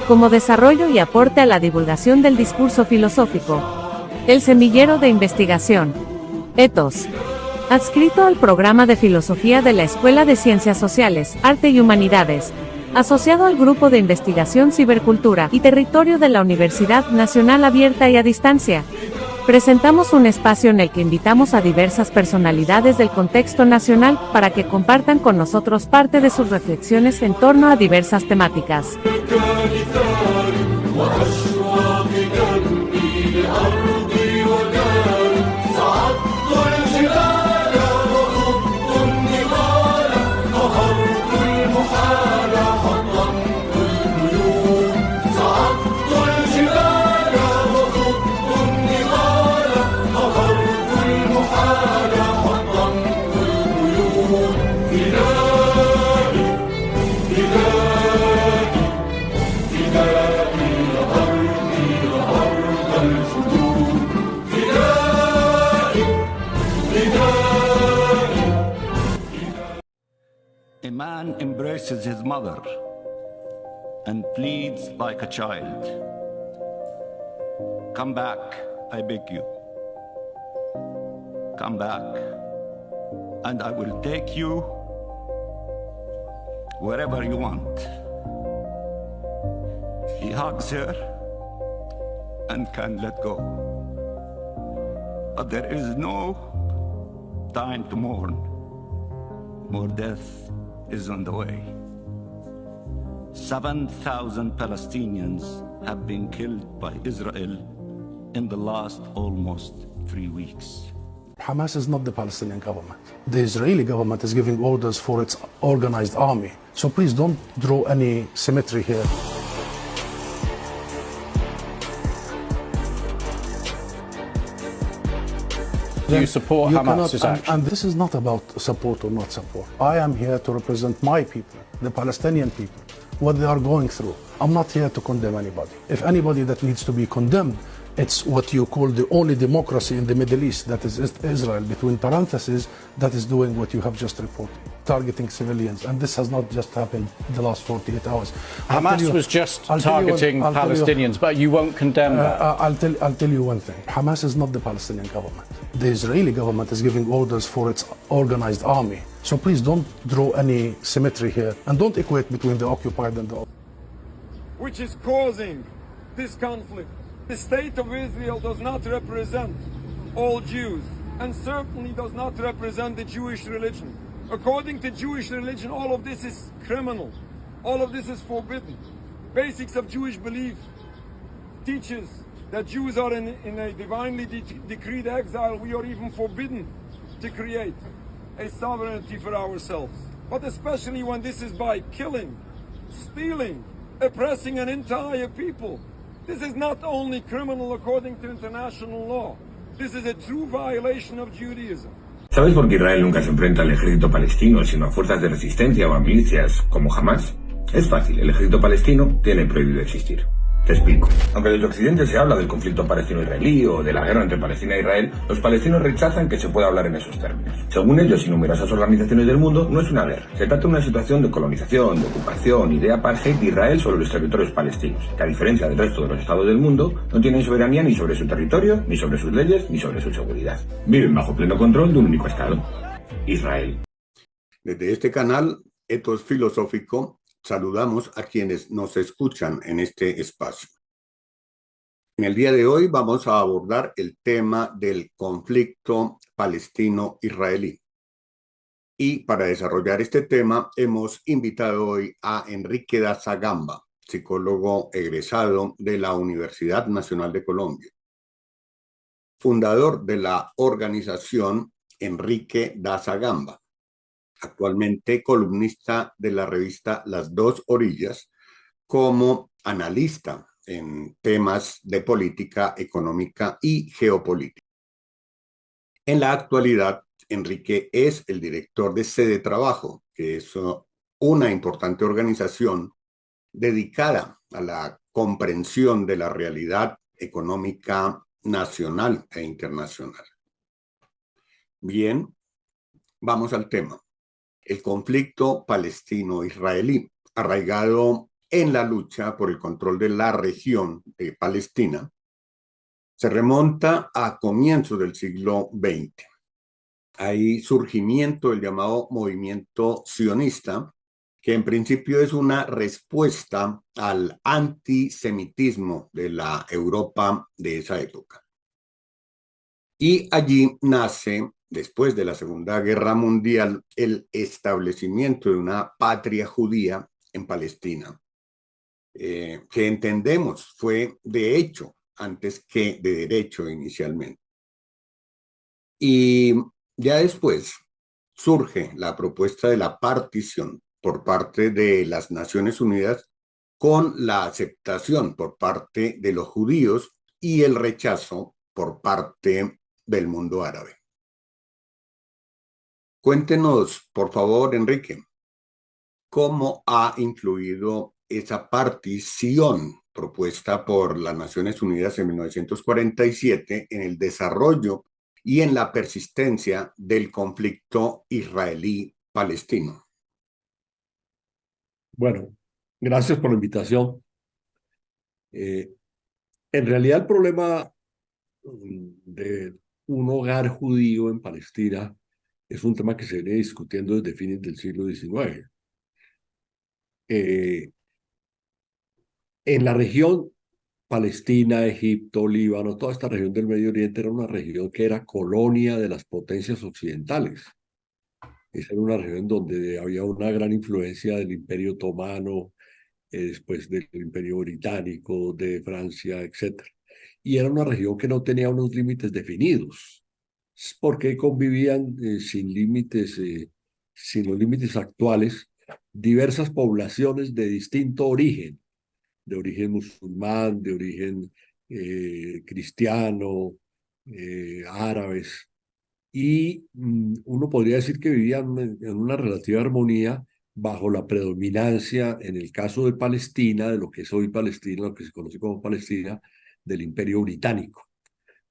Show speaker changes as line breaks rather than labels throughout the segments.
como desarrollo y aporte a la divulgación del discurso filosófico. El semillero de investigación. Ethos. Adscrito al programa de filosofía de la Escuela de Ciencias Sociales, Arte y Humanidades, asociado al Grupo de Investigación Cibercultura y Territorio de la Universidad Nacional Abierta y a Distancia. Presentamos un espacio en el que invitamos a diversas personalidades del contexto nacional para que compartan con nosotros parte de sus reflexiones en torno a diversas temáticas.
A man embraces his mother and pleads like a child. Come back, I beg you. Come back, and I will take you wherever you want. He hugs her and can't let go. But there is no time to mourn. More death is on the way. 7,000 Palestinians have been killed by Israel in the last almost 3 weeks.
Hamas is not the Palestinian government. The Israeli government is giving orders for its organized army. So please don't draw any symmetry here.
Do you support Hamas's action?
And this is not about support or not support. I am here to represent my people, the Palestinian people, what they are going through. I'm not here to condemn anybody. If anybody that needs to be condemned, it's what you call the only democracy in the Middle East, that is Israel, between parentheses, that is doing what you have just reported, targeting civilians. And this has not just happened the last 48 hours.
Hamas was just targeting Palestinians, but you won't condemn that.
I'll tell you one thing. Hamas is not the Palestinian government. The Israeli government is giving orders for its organized army. So please don't draw any symmetry here, and don't equate between the occupied and the...
Which is causing this conflict. The state of Israel does not represent all Jews, and certainly does not represent the Jewish religion. According to Jewish religion, all of this is criminal. All of this is forbidden. Basics of Jewish belief teaches that Jews are in a divinely decreed exile. We are even forbidden to create a sovereignty for ourselves. But especially when this is by killing, stealing, oppressing an entire people. This is not only criminal according to international law. This is a true violation of Judaism.
¿Sabes por qué Israel nunca se enfrenta al ejército palestino, sino a fuerzas de resistencia o a milicias como Hamas? Es fácil, el ejército palestino tiene prohibido existir. Te explico. Aunque desde Occidente se habla del conflicto palestino-israelí o de la guerra entre Palestina e Israel, los palestinos rechazan que se pueda hablar en esos términos. Según ellos y numerosas organizaciones del mundo, no es una guerra. Se trata de una situación de colonización, de ocupación y de apartheid de Israel sobre los territorios palestinos, que a diferencia del resto de los estados del mundo, no tienen soberanía ni sobre su territorio, ni sobre sus leyes, ni sobre su seguridad. Viven bajo pleno control de un único estado, Israel.
Desde este canal, Ethos Filosófico, saludamos a quienes nos escuchan en este espacio. En el día de hoy vamos a abordar el tema del conflicto palestino-israelí. Y para desarrollar este tema hemos invitado hoy a Enrique Daza Gamba, psicólogo egresado de la Universidad Nacional de Colombia, fundador de la organización Enrique Daza Gamba, actualmente columnista de la revista Las Dos Orillas, como analista en temas de política económica y geopolítica. En la actualidad, Enrique es el director de Sede Trabajo, que es una importante organización dedicada a la comprensión de la realidad económica nacional e internacional. Bien, vamos al tema. El conflicto palestino-israelí, arraigado en la lucha por el control de la región de Palestina se remonta a comienzos del siglo XX. Hay surgimiento del llamado movimiento sionista, que en principio es una respuesta al antisemitismo de la Europa de esa época. Y allí nace, después de la Segunda Guerra Mundial, el establecimiento de una patria judía en Palestina, que entendemos fue de hecho antes que de derecho inicialmente. Y ya después surge la propuesta de la partición por parte de las Naciones Unidas con la aceptación por parte de los judíos y el rechazo por parte del mundo árabe. Cuéntenos, por favor, Enrique, cómo ha influido esa partición propuesta por las Naciones Unidas en 1947 en el desarrollo y en la persistencia del conflicto israelí-palestino.
Bueno, gracias por la invitación. En realidad el problema de un hogar judío en Palestina es un tema que se viene discutiendo desde fines del siglo XIX. En la región Palestina, Egipto, Líbano, toda esta región del Medio Oriente era una región que era colonia de las potencias occidentales. Esa era una región donde había una gran influencia del Imperio Otomano, después del Imperio Británico, de Francia, etc. Y era una región que no tenía unos límites definidos, porque convivían sin límites, sin los límites actuales, diversas poblaciones de distinto origen, de origen musulmán, de origen cristiano, árabes, y uno podría decir que vivían en una relativa armonía bajo la predominancia, en el caso de Palestina, de lo que es hoy Palestina, lo que se conoce como Palestina, del Imperio Británico.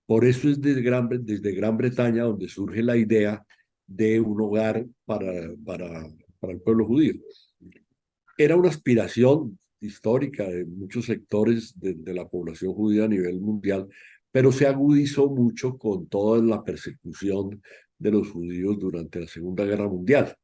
Por eso es desde Gran Bretaña donde surge la idea de un hogar para el pueblo judío. Era una aspiración histórica de muchos sectores de la población judía a nivel mundial, pero se agudizó mucho con toda la persecución de los judíos durante la Segunda Guerra Mundial.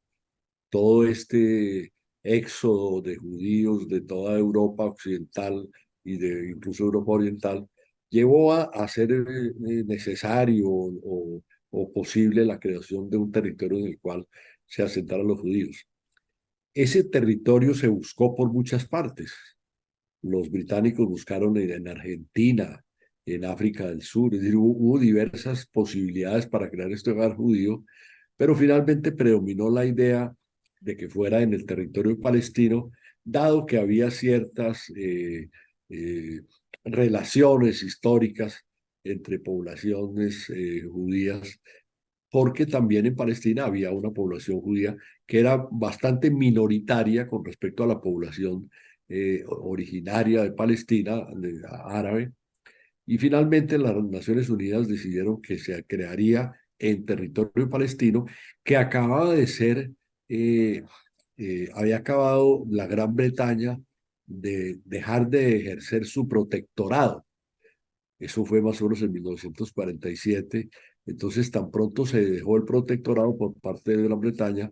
Todo este éxodo de judíos de toda Europa occidental y de incluso Europa oriental llevó a ser necesario o posible la creación de un territorio en el cual se asentaran los judíos. Ese territorio se buscó por muchas partes. Los británicos buscaron en Argentina, en África del Sur, es decir, hubo diversas posibilidades para crear este hogar judío, pero finalmente predominó la idea de que fuera en el territorio palestino, dado que había ciertas relaciones históricas entre poblaciones judías, porque también en Palestina había una población judía que era bastante minoritaria con respecto a la población originaria de Palestina, árabe, y finalmente las Naciones Unidas decidieron que se crearía en territorio palestino, que acababa de ser, había acabado la Gran Bretaña de dejar de ejercer su protectorado. Eso fue más o menos en 1947. Entonces, tan pronto se dejó el protectorado por parte de Gran Bretaña,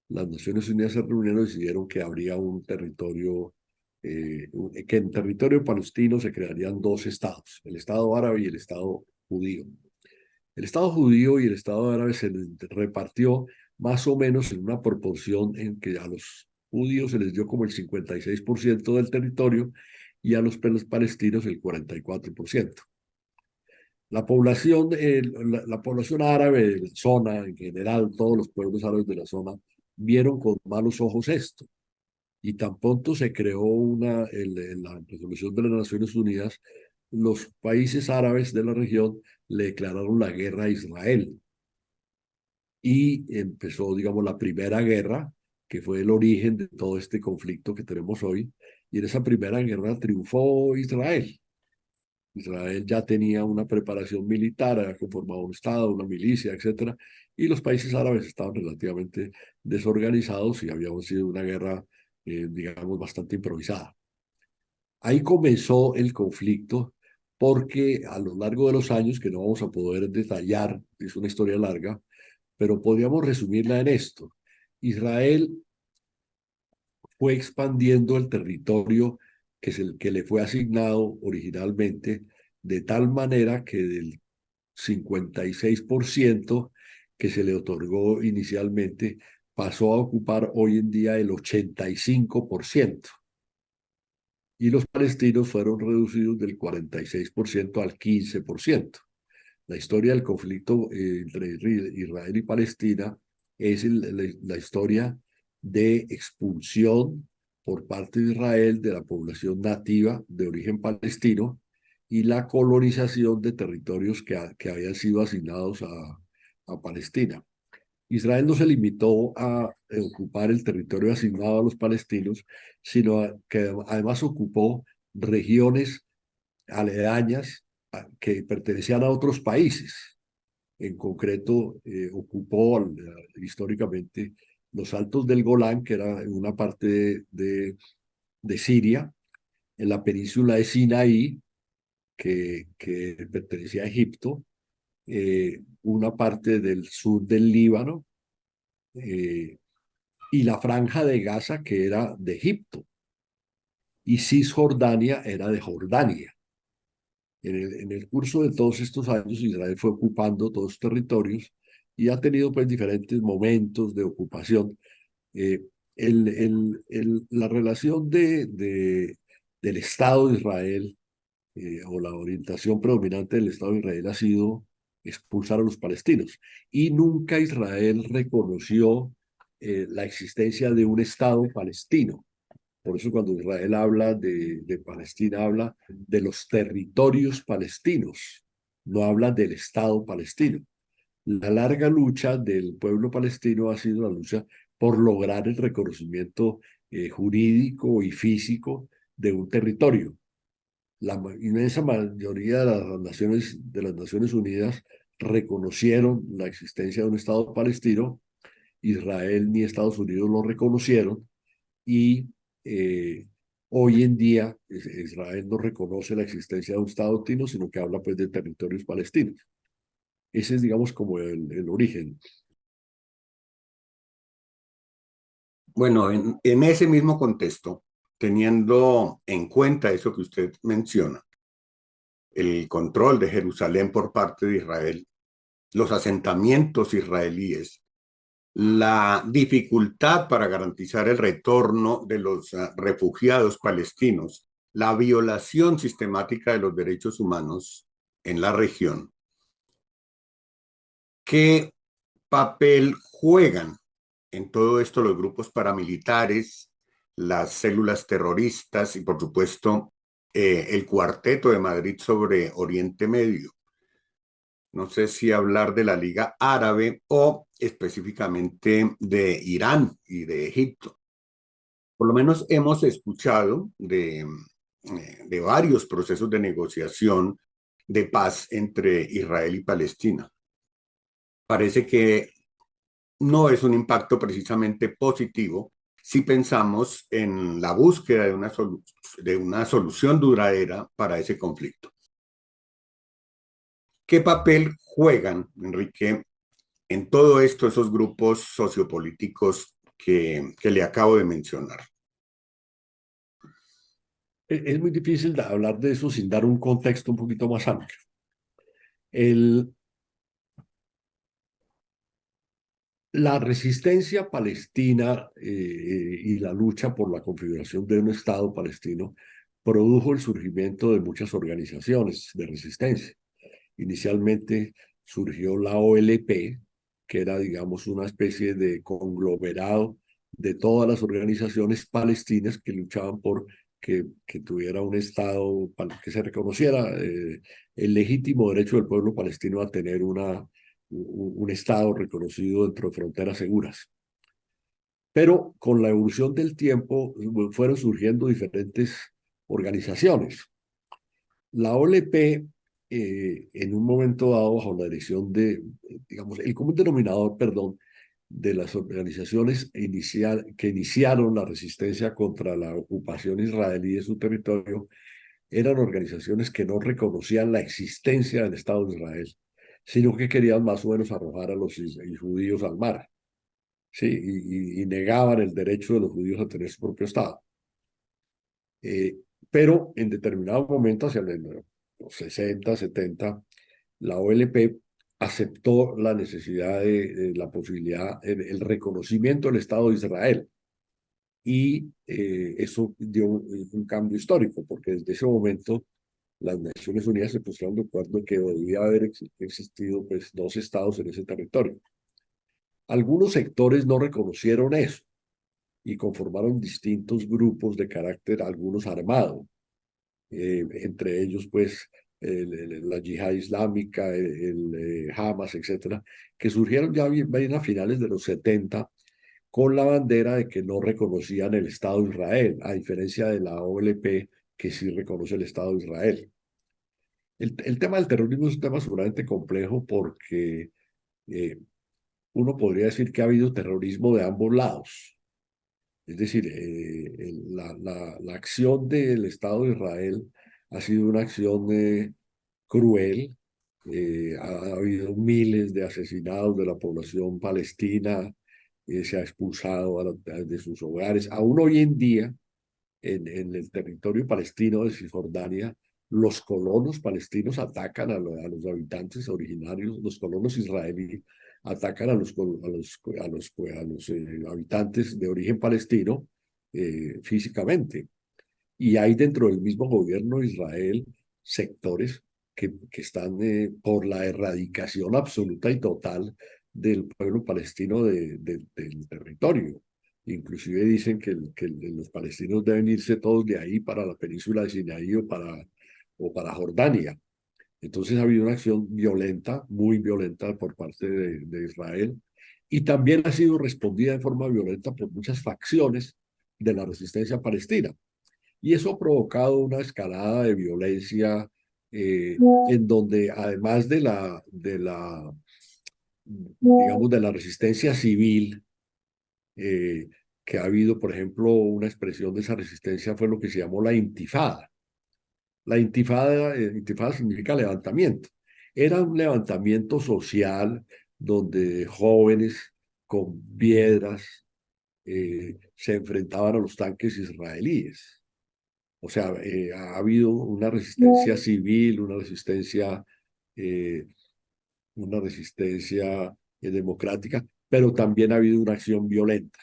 las Naciones Unidas se reunieron y decidieron que habría un territorio, que en territorio palestino se crearían dos estados, el Estado árabe y el Estado judío. El Estado judío y el Estado árabe se repartió más o menos en una proporción en que a los judíos se les dio como el 56% del territorio y a los palestinos el 44%. La población árabe de la zona, en general, todos los pueblos árabes de la zona, vieron con malos ojos esto. Y tan pronto se creó la resolución de las Naciones Unidas, los países árabes de la región le declararon la guerra a Israel. Y empezó, digamos, la primera guerra, que fue el origen de todo este conflicto que tenemos hoy. Y en esa primera guerra triunfó Israel. Israel ya tenía una preparación militar, había conformado un Estado, una milicia, etc. Y los países árabes estaban relativamente desorganizados y había sido una guerra, digamos, bastante improvisada. Ahí comenzó el conflicto porque a lo largo de los años, que no vamos a poder detallar, es una historia larga, pero podríamos resumirla en esto. Israel fue expandiendo el territorio que, que le fue asignado originalmente, de tal manera que del 56% que se le otorgó inicialmente pasó a ocupar hoy en día el 85%. Y los palestinos fueron reducidos del 46% al 15%. La historia del conflicto entre Israel y Palestina es la historia de expulsión por parte de Israel de la población nativa de origen palestino y la colonización de territorios que habían sido asignados a Palestina. Israel no se limitó a ocupar el territorio asignado a los palestinos, sino que además ocupó regiones aledañas que pertenecían a otros países. En concreto, ocupó históricamente los Altos del Golán, que era una parte de Siria, en la península de Sinaí, que pertenecía a Egipto, una parte del sur del Líbano y la franja de Gaza, que era de Egipto, y Cisjordania era de Jordania. En el curso de todos estos años, Israel fue ocupando todos los territorios y ha tenido pues diferentes momentos de ocupación. La relación del Estado de Israel o la orientación predominante del Estado de Israel ha sido expulsar a los palestinos. Y nunca Israel reconoció la existencia de un Estado palestino. Por eso cuando Israel habla de Palestina, habla de los territorios palestinos, no habla del Estado palestino. La larga lucha del pueblo palestino ha sido la lucha por lograr el reconocimiento jurídico y físico de un territorio. La inmensa mayoría de las Naciones Unidas reconocieron la existencia de un Estado palestino. Israel ni Estados Unidos lo reconocieron y hoy en día Israel no reconoce la existencia de un Estado palestino, sino que habla pues de territorios palestinos. Ese es, digamos, como el origen.
Bueno, en ese mismo contexto, teniendo en cuenta eso que usted menciona, el control de Jerusalén por parte de Israel, los asentamientos israelíes, la dificultad para garantizar el retorno de los refugiados palestinos, la violación sistemática de los derechos humanos en la región, ¿qué papel juegan en todo esto los grupos paramilitares, las células terroristas y, por supuesto, el Cuarteto de Madrid sobre Oriente Medio? No sé si hablar de la Liga Árabe o específicamente de Irán y de Egipto. Por lo menos hemos escuchado de varios procesos de negociación de paz entre Israel y Palestina. Parece que no es un impacto precisamente positivo si pensamos en la búsqueda de una solución duradera para ese conflicto. ¿Qué papel juegan, Enrique, en todo esto esos grupos sociopolíticos que le acabo de mencionar?
Es muy difícil hablar de eso sin dar un contexto un poquito más amplio. La resistencia palestina y la lucha por la configuración de un Estado palestino produjo el surgimiento de muchas organizaciones de resistencia. Inicialmente surgió la OLP, que era, digamos, una especie de conglomerado de todas las organizaciones palestinas que luchaban por que tuviera un Estado, que se reconociera el legítimo derecho del pueblo palestino a tener un Estado reconocido dentro de fronteras seguras. Pero con la evolución del tiempo fueron surgiendo diferentes organizaciones. La OLP, en un momento dado, bajo la dirección digamos, el común denominador, perdón, de las organizaciones que iniciaron la resistencia contra la ocupación israelí de su territorio eran organizaciones que no reconocían la existencia del Estado de Israel, sino que querían más o menos arrojar a los judíos al mar, ¿sí? Y negaban el derecho de los judíos a tener su propio Estado. Pero en determinado momento, hacia los 60, 70, la OLP aceptó la necesidad de la posibilidad, el reconocimiento del Estado de Israel. Y eso dio un cambio histórico, porque desde ese momento las Naciones Unidas se pusieron de acuerdo en que debía haber existido pues, dos estados en ese territorio. Algunos sectores no reconocieron eso y conformaron distintos grupos de carácter, algunos armados, entre ellos pues la yihad islámica, el Hamas, etcétera, que surgieron ya bien a finales de los 70 con la bandera de que no reconocían el Estado de Israel, a diferencia de la OLP, que sí reconoce el Estado de Israel. El tema del terrorismo es un tema seguramente complejo porque uno podría decir que ha habido terrorismo de ambos lados. Es decir, la acción del Estado de Israel ha sido una acción cruel. Ha habido miles de asesinados de la población palestina, se ha expulsado de sus hogares. Aún hoy en día, en el territorio palestino de Cisjordania, los colonos palestinos atacan a los habitantes originarios, los colonos israelíes atacan a los habitantes de origen palestino físicamente. Y hay dentro del mismo gobierno de Israel sectores que están por la erradicación absoluta y total del pueblo palestino del territorio. Inclusive dicen que los palestinos deben irse todos de ahí para la península de Sinaí o para Jordania. Entonces ha habido una acción violenta, muy violenta por parte de Israel, y también ha sido respondida de forma violenta por muchas facciones de la resistencia palestina. Y eso ha provocado una escalada de violencia en donde además digamos, de la resistencia civil, que ha habido, por ejemplo, una expresión de esa resistencia fue lo que se llamó la intifada. La intifada significa levantamiento. Era un levantamiento social donde jóvenes con piedras se enfrentaban a los tanques israelíes. O sea, ha habido una resistencia civil, una resistencia democrática, pero también ha habido una acción violenta.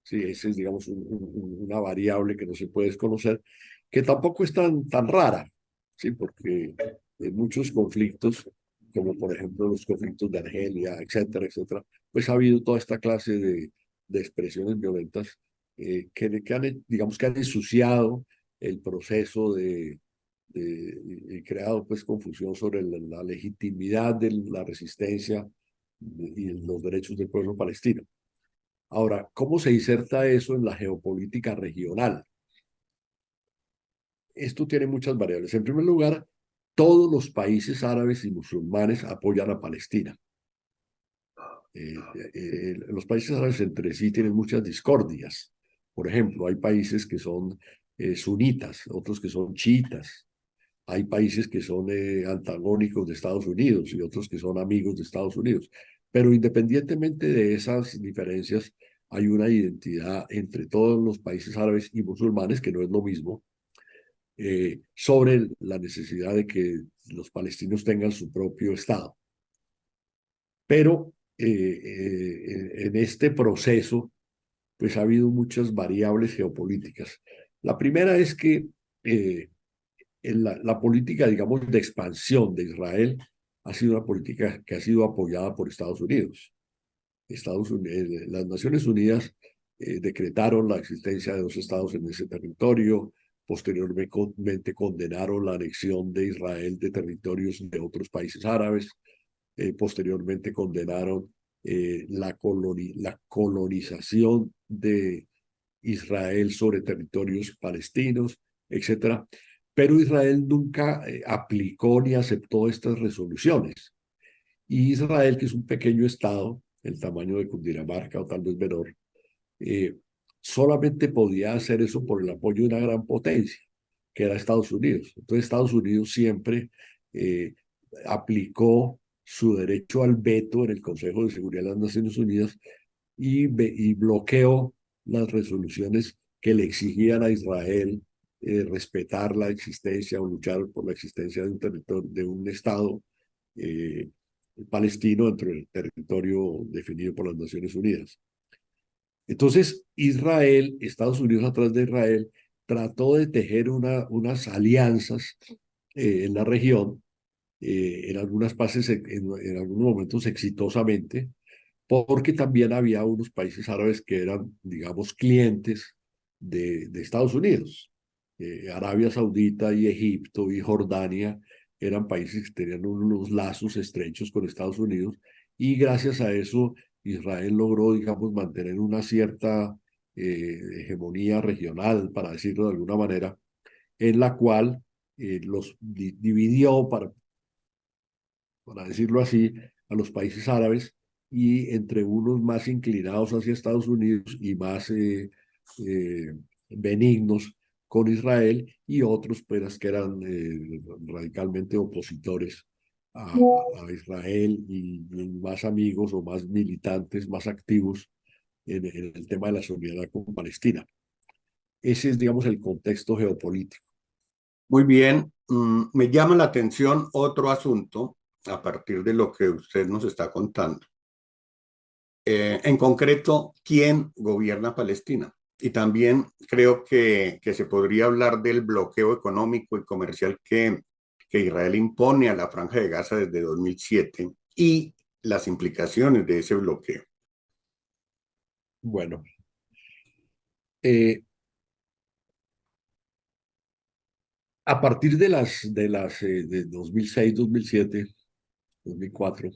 Sí, esa es, digamos, una variable que no se puede desconocer, que tampoco es tan rara, ¿sí? Porque en muchos conflictos, como por ejemplo los conflictos de Argelia, etcétera, etcétera, pues ha habido toda esta clase de expresiones violentas digamos, que han ensuciado el proceso y creado pues confusión sobre la legitimidad de la resistencia y los derechos del pueblo palestino. Ahora, ¿cómo se inserta eso en la geopolítica regional? Esto tiene muchas variables. En primer lugar, todos los países árabes y musulmanes apoyan a Palestina. Los países árabes entre sí tienen muchas discordias. Por ejemplo, hay países que son sunitas, otros que son chiitas. Hay países que son antagónicos de Estados Unidos y otros que son amigos de Estados Unidos. Pero independientemente de esas diferencias, hay una identidad entre todos los países árabes y musulmanes, que no es lo mismo, sobre la necesidad de que los palestinos tengan su propio Estado. Pero en este proceso, pues ha habido muchas variables geopolíticas. La primera es que la política, digamos, de expansión de Israel ha sido una política que ha sido apoyada por Estados Unidos. Las Naciones Unidas decretaron la existencia de dos estados en ese territorio, posteriormente condenaron la anexión de Israel de territorios de otros países árabes, posteriormente condenaron la colonización de Israel sobre territorios palestinos, etcétera. Pero Israel nunca aplicó ni aceptó estas resoluciones. Y Israel, que es un pequeño estado, el tamaño de Cundinamarca o tal vez menor, eh, solamente podía hacer eso por el apoyo de una gran potencia, que era Estados Unidos. Entonces Estados Unidos siempre aplicó su derecho al veto en el Consejo de Seguridad de las Naciones Unidas y bloqueó las resoluciones que le exigían a Israel respetar la existencia o luchar por la existencia de un territorio, de un Estado eh, palestino dentro del territorio definido por las Naciones Unidas. Entonces, Israel, Estados Unidos atrás de Israel, trató de tejer unas alianzas en la región, en algunas partes, en algunos momentos exitosamente, porque también había unos países árabes que eran, digamos, clientes de Estados Unidos. Arabia Saudita y Egipto y Jordania eran países que tenían unos lazos estrechos con Estados Unidos y gracias a eso Israel logró, digamos, mantener una cierta hegemonía regional, para decirlo de alguna manera, en la cual los dividió, para decirlo así, a los países árabes y entre unos más inclinados hacia Estados Unidos y más benignos con Israel y otros pues, que eran radicalmente opositores a Israel y más amigos o más militantes, más activos en el tema de la solidaridad con Palestina. Ese es, digamos, el contexto geopolítico.
Muy bien, me llama la atención otro asunto a partir de lo que usted nos está contando. En concreto, ¿quién gobierna Palestina? Y también creo que se podría hablar del bloqueo económico y comercial que Israel impone a la Franja de Gaza desde 2007 y las implicaciones de ese bloqueo.
Bueno, a partir de 2006, 2007, 2004,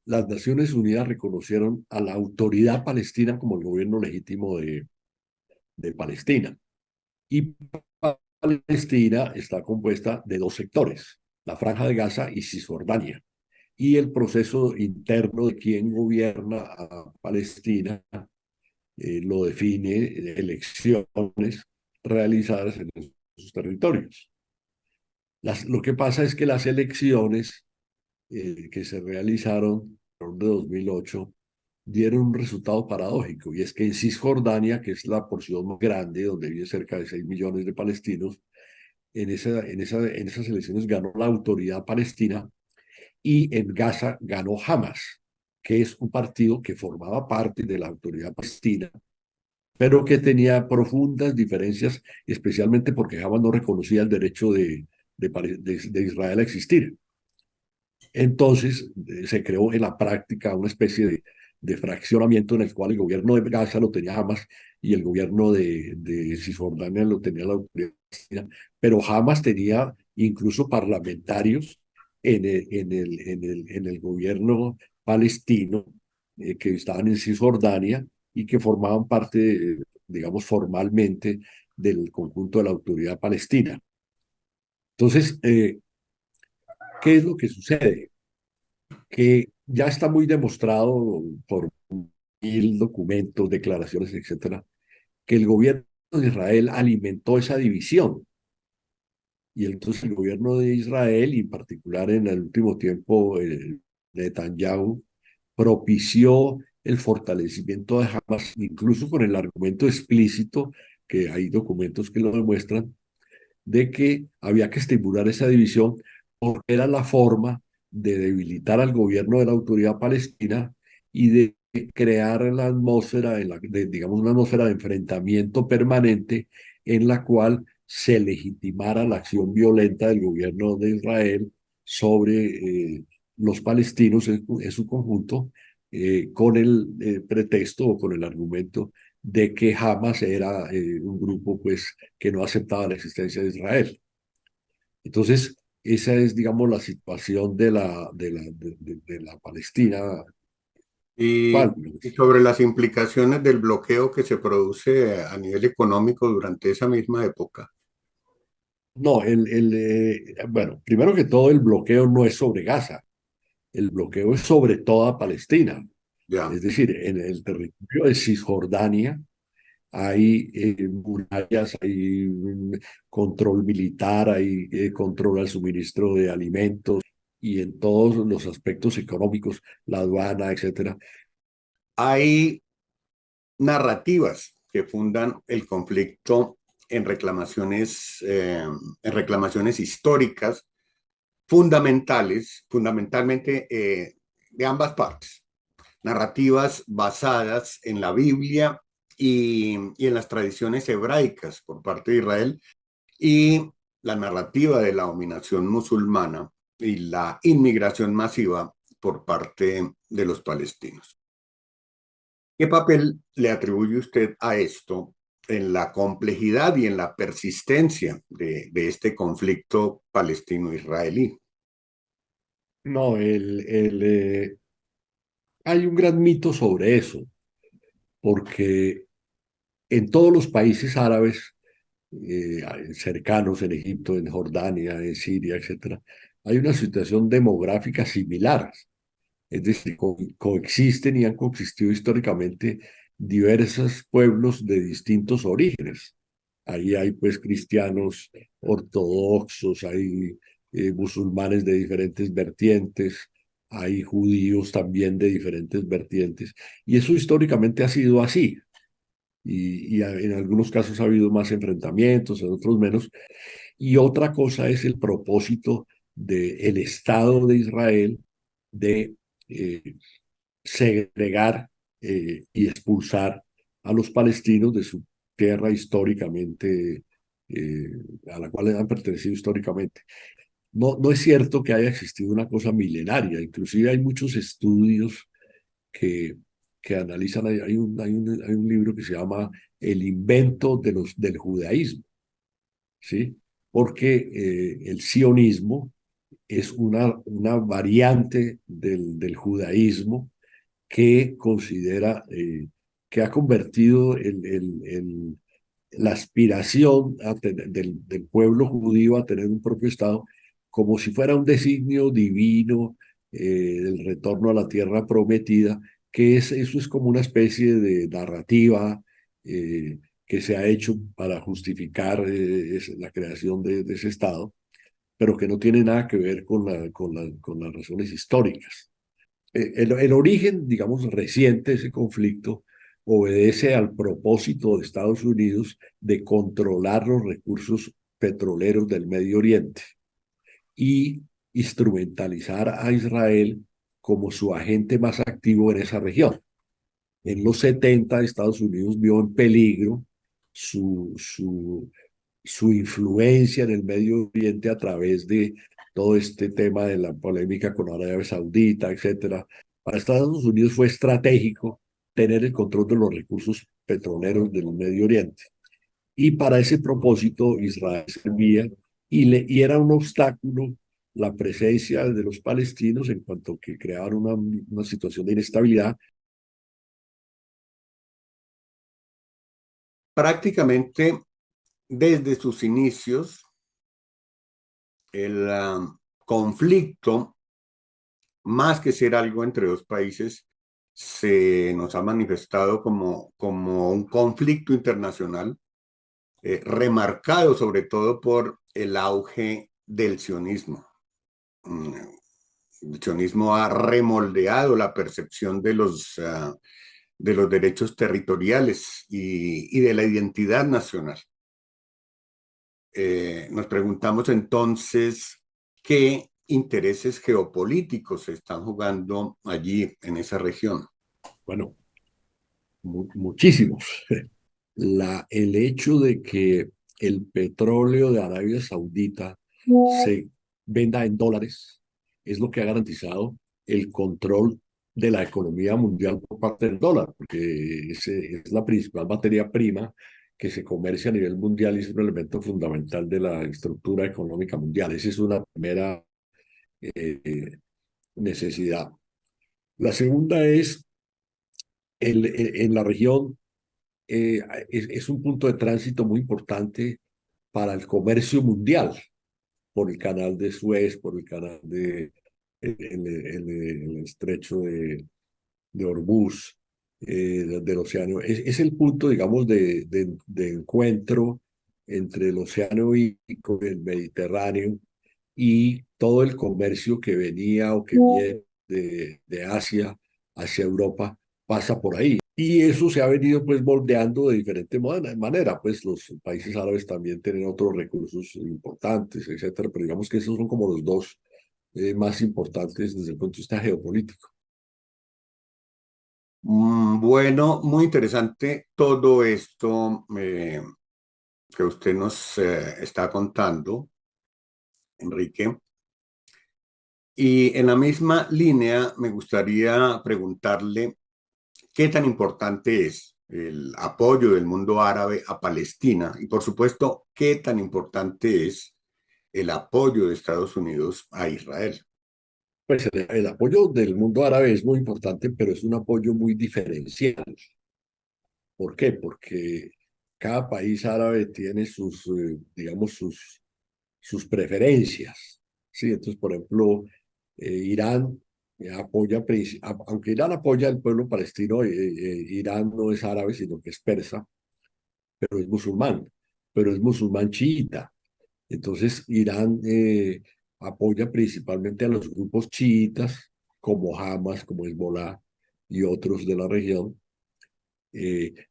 las Naciones Unidas reconocieron a la autoridad palestina como el gobierno legítimo de Palestina. Y Palestina está compuesta de dos sectores, la Franja de Gaza y Cisjordania. Y el proceso interno de quién gobierna a Palestina lo define elecciones realizadas en esos territorios. Lo que pasa es que las elecciones que se realizaron en 2008 dieron un resultado paradójico, y es que en Cisjordania, que es la porción más grande, donde viven cerca de 6 millones de palestinos, en esas elecciones ganó la autoridad palestina y en Gaza ganó Hamas, que es un partido que formaba parte de la autoridad palestina, pero que tenía profundas diferencias, especialmente porque Hamas no reconocía el derecho de Israel a existir. Entonces se creó en la práctica una especie de fraccionamiento en el cual el gobierno de Gaza lo tenía Hamas y el gobierno de Cisjordania lo tenía la autoridad palestina, pero Hamas tenía incluso parlamentarios en el gobierno palestino que estaban en Cisjordania y que formaban parte, digamos, formalmente del conjunto de la autoridad palestina. Entonces, ¿qué es lo que sucede? Que ya está muy demostrado por mil documentos, declaraciones, etcétera, que el gobierno de Israel alimentó esa división. Y entonces el gobierno de Israel, y en particular en el último tiempo, Netanyahu, propició el fortalecimiento de Hamas, incluso con el argumento explícito, que hay documentos que lo demuestran, de que había que estimular esa división porque era la forma de debilitar al gobierno de la autoridad palestina y de crear la atmósfera, digamos, una atmósfera de enfrentamiento permanente en la cual se legitimara la acción violenta del gobierno de Israel sobre los palestinos en su conjunto, con el pretexto o con el argumento de que Hamas era un grupo pues, que no aceptaba la existencia de Israel. Entonces, esa es, digamos, la situación de la Palestina.
Y sobre las implicaciones del bloqueo que se produce a nivel económico durante esa misma época.
No, bueno, primero que todo, el bloqueo no es sobre Gaza. el bloqueo es sobre toda Palestina.
Ya.
Es decir, en el territorio de Cisjordania hay murallas, hay control militar, hay control al suministro de alimentos y en todos los aspectos económicos, la aduana, etcétera.
Hay narrativas que fundan el conflicto en reclamaciones históricas fundamentales, fundamentalmente de ambas partes. Narrativas basadas en la Biblia y en las tradiciones hebraicas por parte de Israel y la narrativa de la dominación musulmana y la inmigración masiva por parte de los palestinos. ¿Qué papel le atribuye usted a esto en la complejidad y en la persistencia de este conflicto palestino-israelí?
No, hay un gran mito sobre eso, porque en todos los países árabes cercanos, en Egipto, en Jordania, en Siria, etcétera, hay una situación demográfica similar. Es decir, coexisten y han coexistido históricamente diversos pueblos de distintos orígenes. Ahí hay pues cristianos ortodoxos, hay musulmanes de diferentes vertientes, hay judíos también de diferentes vertientes. Y eso históricamente ha sido así. Y en algunos casos ha habido más enfrentamientos, en otros menos. Y otra cosa es el propósito del Estado de Israel de eh, segregar y expulsar a los palestinos de su tierra históricamente, eh, a la cual han pertenecido históricamente. No, no es cierto que haya existido una cosa milenaria, inclusive hay muchos estudios que, que analizan, hay un libro que se llama El invento del judaísmo, ¿sí? Porque el sionismo es una variante del judaísmo que considera que ha convertido la aspiración del pueblo judío a tener un propio Estado como si fuera un designio divino del retorno a la tierra prometida, eso es como una especie de narrativa que se ha hecho para justificar la creación de ese Estado, pero que no tiene nada que ver con las razones históricas. El origen, digamos, reciente de ese conflicto obedece al propósito de Estados Unidos de controlar los recursos petroleros del Medio Oriente y instrumentalizar a Israel como su agente más activo en esa región. En los 70, Estados Unidos vio en peligro su influencia en el Medio Oriente a través de todo este tema de la polémica con Arabia Saudita, etcétera. Para Estados Unidos fue estratégico tener el control de los recursos petroleros del Medio Oriente. Y para ese propósito Israel servía y era un obstáculo la presencia de los palestinos en cuanto que creaban una situación de inestabilidad.
Prácticamente desde sus inicios, el conflicto, más que ser algo entre dos países, se nos ha manifestado como un conflicto internacional, remarcado sobre todo por el auge del sionismo. El sionismo ha remoldeado la percepción de los derechos territoriales y de la identidad nacional. Nos preguntamos entonces qué intereses geopolíticos se están jugando allí en esa región.
Bueno, muchísimos. El hecho de que el petróleo de Arabia Saudita se venda en dólares es lo que ha garantizado el control de la economía mundial por parte del dólar, porque es la principal materia prima que se comercia a nivel mundial y es un elemento fundamental de la estructura económica mundial. Esa es una primera necesidad. La segunda es, en la región es un punto de tránsito muy importante para el comercio mundial, por el canal de Suez, por el canal el estrecho de Hormuz, del océano. Es el punto, digamos, de encuentro entre el océano Índico, el Mediterráneo y todo el comercio que venía o que viene de Asia hacia Europa pasa por ahí. Y eso se ha venido pues moldeando de diferente manera, pues los países árabes también tienen otros recursos importantes, etcétera, pero digamos que esos son como los dos más importantes desde el punto de vista geopolítico.
Bueno, muy interesante todo esto que usted nos está contando, Enrique. Y en la misma línea me gustaría preguntarle qué tan importante es el apoyo del mundo árabe a Palestina y, por supuesto, qué tan importante es el apoyo de Estados Unidos a Israel.
Pues el apoyo del mundo árabe es muy importante, pero es un apoyo muy diferencial. ¿Por qué? Porque cada país árabe tiene sus, digamos, sus preferencias. ¿Sí? Entonces, por ejemplo, Irán apoya, aunque Irán apoya al pueblo palestino, Irán no es árabe, sino que es persa, pero es musulmán chiita. Entonces, Irán apoya principalmente a los grupos chiitas, como Hamas, como Hezbollah y otros de la región,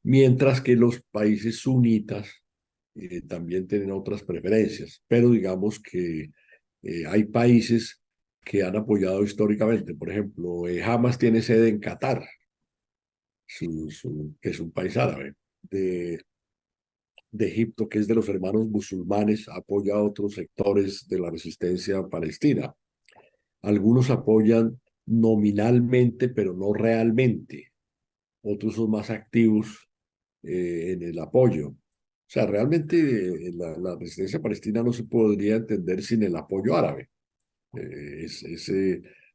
mientras que los países sunitas también tienen otras preferencias. Pero digamos que hay países que han apoyado históricamente. Por ejemplo, Hamas tiene sede en Qatar, que es un país árabe. De Egipto, que es de los hermanos musulmanes, apoya a otros sectores de la resistencia palestina. Algunos apoyan nominalmente, pero no realmente. Otros son más activos en el apoyo. O sea, realmente la resistencia palestina no se podría entender sin el apoyo árabe. Es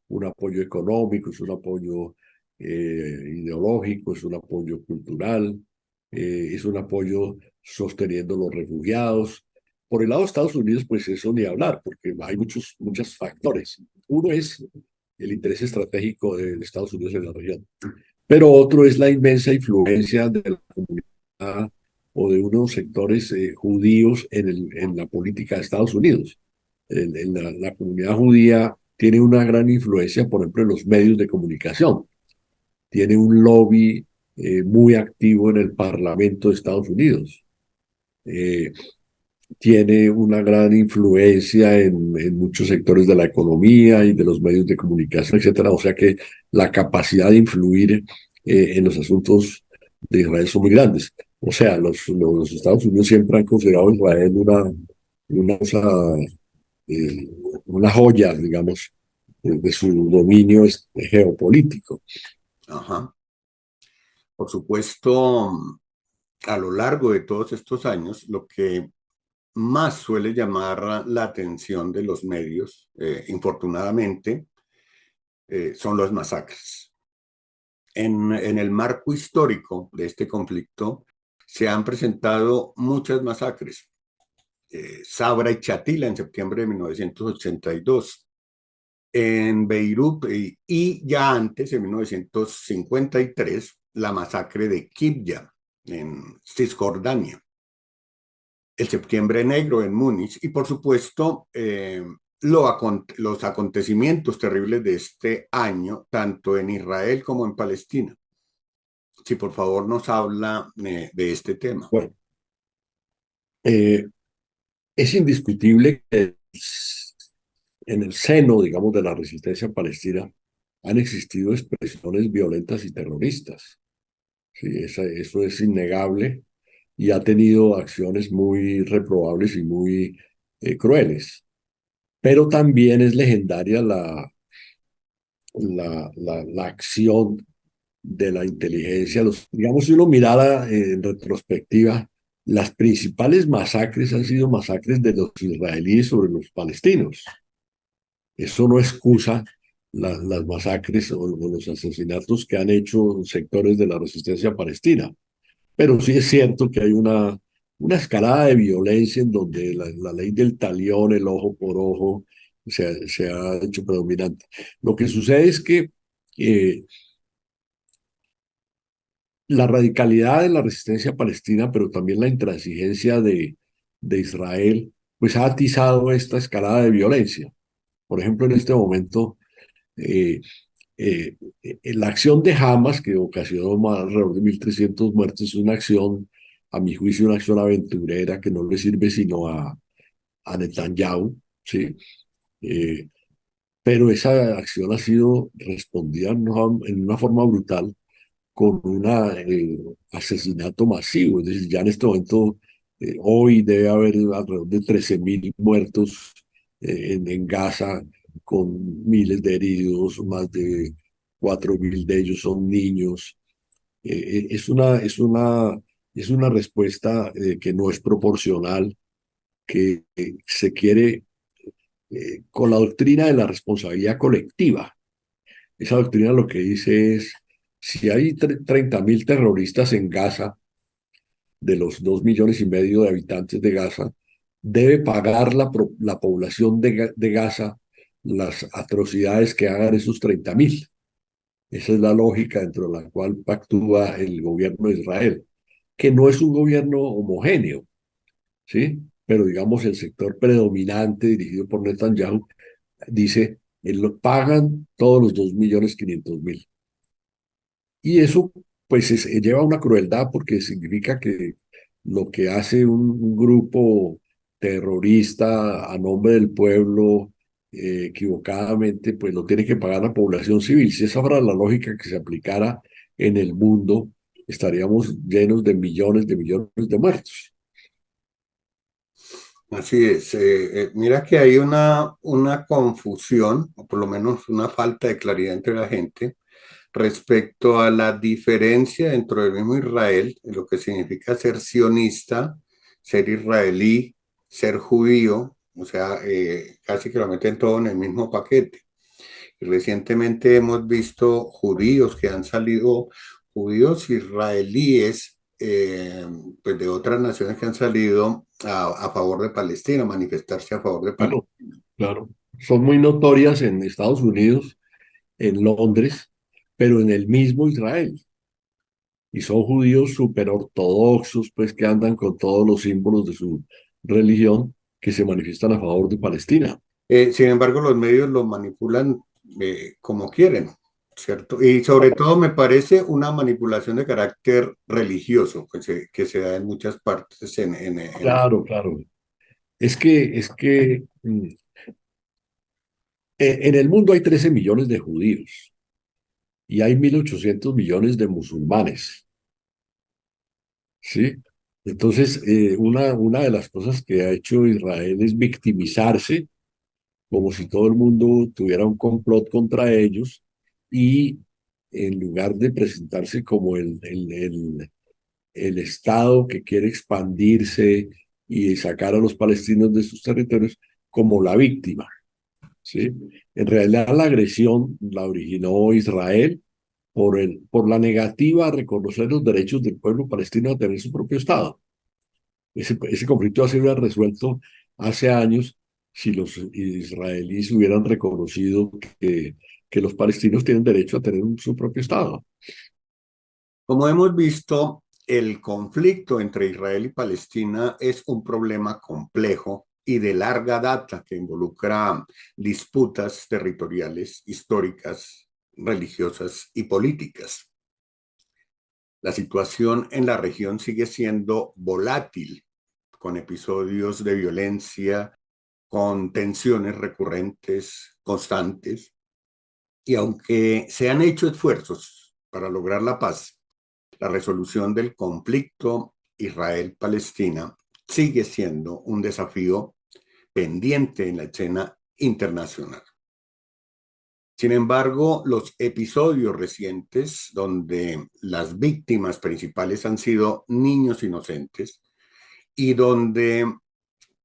un apoyo económico, es un apoyo ideológico, es un apoyo cultural, es un apoyo sosteniendo los refugiados. Por el lado de Estados Unidos, pues eso ni hablar, porque hay muchos factores. Uno es el interés estratégico de Estados Unidos en la región, pero otro es la inmensa influencia de la comunidad o de unos sectores judíos en la política de Estados Unidos. La comunidad judía tiene una gran influencia, por ejemplo, en los medios de comunicación. Tiene un lobby muy activo en el Parlamento de Estados Unidos. Tiene una gran influencia en muchos sectores de la economía y de los medios de comunicación, etcétera. O sea que la capacidad de influir en los asuntos de Israel son muy grandes. O sea, los Estados Unidos siempre han considerado a Israel eh, una joya, digamos, de su dominio geopolítico.
Ajá. Por supuesto, a lo largo de todos estos años, lo que más suele llamar la atención de los medios, infortunadamente, son las masacres. En el marco histórico de este conflicto se han presentado muchas masacres. Sabra y Chatila en septiembre de 1982, en Beirut y ya antes, en 1953, la masacre de Kibya en Cisjordania, el Septiembre Negro en Múnich y por supuesto los acontecimientos terribles de este año, tanto en Israel como en Palestina. Si por favor nos habla de este tema.
Bueno, es indiscutible que en el seno, digamos, de la resistencia palestina han existido expresiones violentas y terroristas. Sí, eso es innegable y ha tenido acciones muy reprobables y muy crueles. Pero también es legendaria la acción de la inteligencia. Digamos, si uno mirara en retrospectiva, las principales masacres han sido masacres de los israelíes sobre los palestinos. Eso no excusa las masacres o los asesinatos que han hecho sectores de la resistencia palestina. Pero sí es cierto que hay una escalada de violencia en donde la ley del talión, el ojo por ojo, se ha hecho predominante. Lo que sucede es que eh, la radicalidad de la resistencia palestina, pero también la intransigencia de Israel, pues ha atizado esta escalada de violencia. Por ejemplo, en este momento, eh, la acción de Hamas, que ocasionó alrededor de 1.300 muertos, es una acción, a mi juicio, una acción aventurera que no le sirve sino a Netanyahu, ¿sí? Eh, pero esa acción ha sido respondida en una forma brutal con un asesinato masivo. Es decir, ya en este momento, hoy debe haber alrededor de 13.000 muertos en Gaza, con miles de heridos, más de 4.000 de ellos son niños. Es una respuesta que no es proporcional, que se quiere con la doctrina de la responsabilidad colectiva. Esa doctrina lo que dice es, si hay 30.000 terroristas en Gaza, de los 2,5 millones de habitantes de Gaza, debe pagar la población de Gaza las atrocidades que hagan esos 30.000. Esa es la lógica dentro de la cual actúa el gobierno de Israel, que no es un gobierno homogéneo, ¿sí? Pero digamos el sector predominante dirigido por Netanyahu dice, lo pagan todos los 2,5 millones. Y eso pues lleva a una crueldad porque significa que lo que hace un grupo terrorista a nombre del pueblo equivocadamente, pues lo tiene que pagar la población civil. Si esa fuera la lógica que se aplicara en el mundo, estaríamos llenos de millones de muertos.
Así es. Mira que hay una confusión, o por lo menos una falta de claridad entre la gente respecto a la diferencia dentro del mismo Israel, en lo que significa ser sionista, ser israelí, ser judío, o sea, casi que lo meten todo en el mismo paquete. Y recientemente hemos visto judíos que han salido, judíos israelíes, pues de otras naciones que han salido a favor de Palestina, manifestarse a favor de Palestina.
Claro, claro. Son muy notorias en Estados Unidos, en Londres, pero en el mismo Israel. Y son judíos súper ortodoxos, pues que andan con todos los símbolos de su religión que se manifiestan a favor de Palestina.
Sin embargo, los medios lo manipulan como quieren, ¿cierto? Y sobre todo me parece una manipulación de carácter religioso que se da en muchas partes
Claro, claro. En el mundo hay 13 millones de judíos y hay 1.800 millones de musulmanes, ¿sí? Entonces, una de las cosas que ha hecho Israel es victimizarse como si todo el mundo tuviera un complot contra ellos y en lugar de presentarse como el Estado que quiere expandirse y sacar a los palestinos de sus territorios como la víctima, ¿sí? En realidad la agresión la originó Israel por la negativa a reconocer los derechos del pueblo palestino a tener su propio Estado. Ese conflicto ha sido resuelto hace años si los israelíes hubieran reconocido que los palestinos tienen derecho a tener su propio Estado.
Como hemos visto, el conflicto entre Israel y Palestina es un problema complejo y de larga data que involucra disputas territoriales, históricas, religiosas y políticas. La situación en la región sigue siendo volátil, con episodios de violencia, con tensiones recurrentes, constantes, y aunque se han hecho esfuerzos para lograr la paz, la resolución del conflicto Israel-Palestina sigue siendo un desafío pendiente en la escena internacional. Sin embargo, los episodios recientes donde las víctimas principales han sido niños inocentes y donde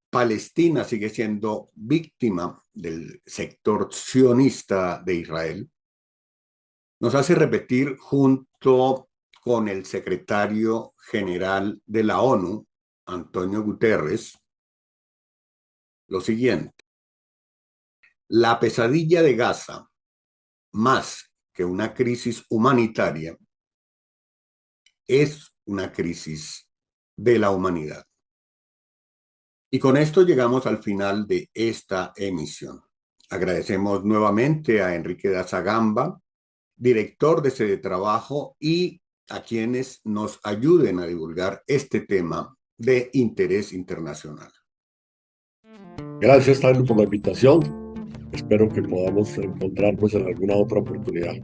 Palestina sigue siendo víctima del sector sionista de Israel, nos hace repetir junto con el secretario general de la ONU, Antonio Guterres, lo siguiente. La pesadilla de Gaza, más que una crisis humanitaria, es una crisis de la humanidad. Y con esto llegamos al final de esta emisión. Agradecemos nuevamente a Enrique Daza Gamba, director de Sede Trabajo, y a quienes nos ayuden a divulgar este tema de interés internacional.
Gracias, Taylor, por la invitación. Espero que podamos encontrarnos en alguna otra oportunidad.